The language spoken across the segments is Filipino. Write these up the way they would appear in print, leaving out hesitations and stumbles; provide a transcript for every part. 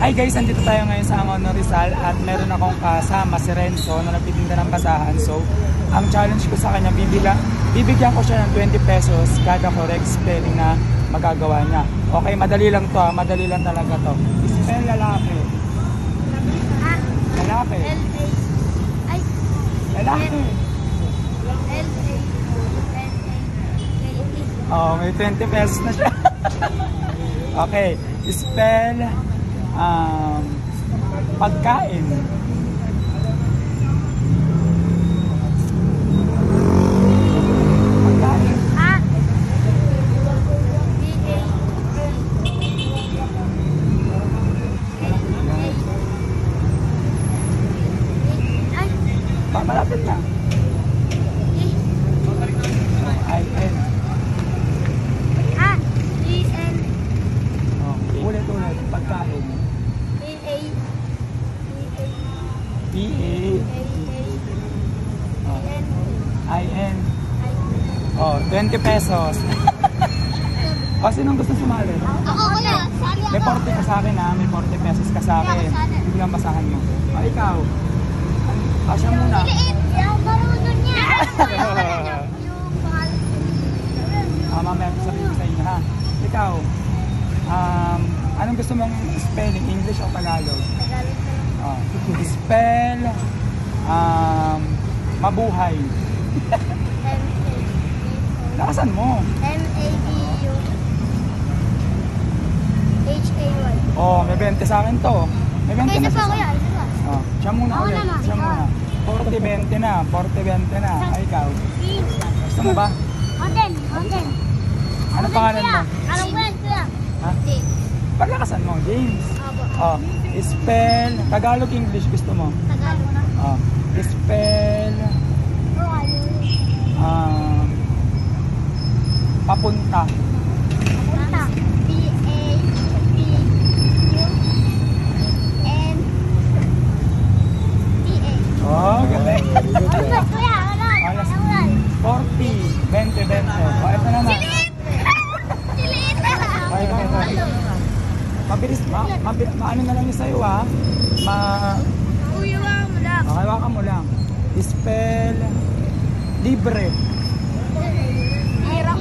Hi guys, andito tayo ngayon sa Angono Rizal at meron akong kasama si Renzo na nagtitinda ng basahan. So, ang challenge ko sa kanya, bibigyan ko siya ng 20 pesos kada correct spelling na magagawa niya. Okay, madali lang to, madali lang talaga to. Spell lalaki. Lalaki. Lalaki. Oh, may 20 pesos na siya. Okay, spell pagkain. Pagkain. Malapit na. I-N. E-N. Ulit. Pagkain. E-A-I-N. Oh, 20 pesos. O, sinong gusto sumali? Ako kuya. May 40 ka sa akin ha. May 40 pesos ka sa akin. Biglang basahan mo. O, ikaw. Asya muna. Liit. Yung marunong niya. Mamaya sabihin ko sa inyo ha. Ikaw. Anong gusto mong spelling? English o Tagalog? Oh. Spell mabuhay. Nakasan mo? M-A-B-U-H-A-Y. Oh, may 20 sa akin to. May 20 na sa kuya. Oh, siya muna Ako ulit. naman. Siya muna. 40-20 na. 40-20 na. Ay, ikaw. Gusto mo ba? Hotel. Ano pangalan mo? Alam ko yan, kuya. Ha? Paglakasan mo, James. Oh, spell Tagalog, English gusto mo? Tagalog na. Oh, spell papunta. Punta. P-A-P-U-N-T-A. Oh, galing. Ulat, kuya. Alas Ulat. 40, 20. Oh, ito na na. Siliit. Okay. Mabilis, maano na lang yung sa'yo ha. Uyawa mo lang. Okay, waka mo lang. Spell libre. Hirap.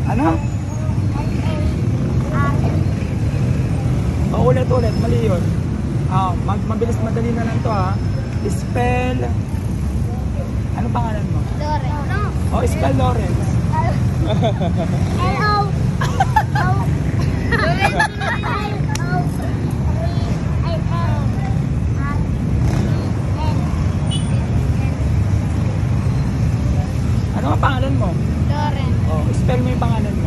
Ano? Oh, ulit, mali yun. Mabilis, madali na lang to ha. Spell, ano pangalan mo? Lore. Oh, spell Lawrence. L-O. Ano ang pangalan mo? Loren. Oh, spell mo yung pangalan mo.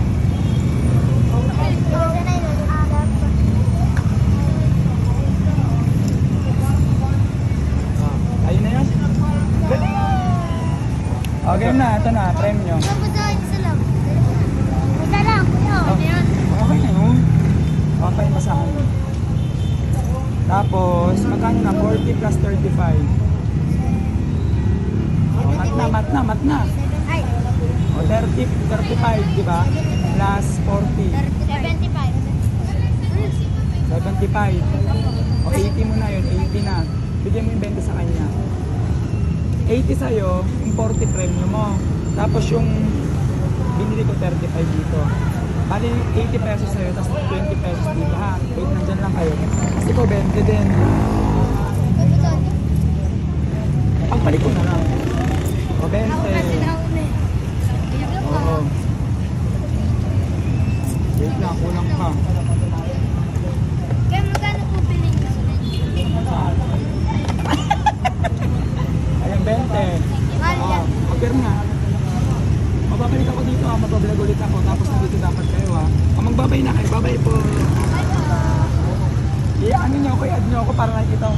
Ayun na yun. Galing! Okay na, ito na, premyo. Isa lang, kuya. Okay na yun. Okay, masahan. Tapos, magkano na? 40 plus 35. Oh, mat na. Ay, O, 35, di ba? Plus 40. 75. 75. O, 80 mo na yun. 80 na. Bigyan mo yung 20 sa kanya. 80 sa'yo, yung 40 premium mo. Tapos yung binili ko 35 dito. Bali, 80 pesos sa'yo, tapos 20 pesos dito ha. Wait, nandyan lang kayo. Kasi ko 20 din. Pagpalik ko na lang. O, 20. Oo. Wait lang, kulang pa. Kaya magkano po piling ka sa Ayan, 20. Apir nga. Mababalik ako dito ha, magbablog ulit ako. Tapos nandito dapat kayo ha. O, magbabay na kayo. Babay po. I-ano nyo ako, i-add nyo ako para nakikita ko.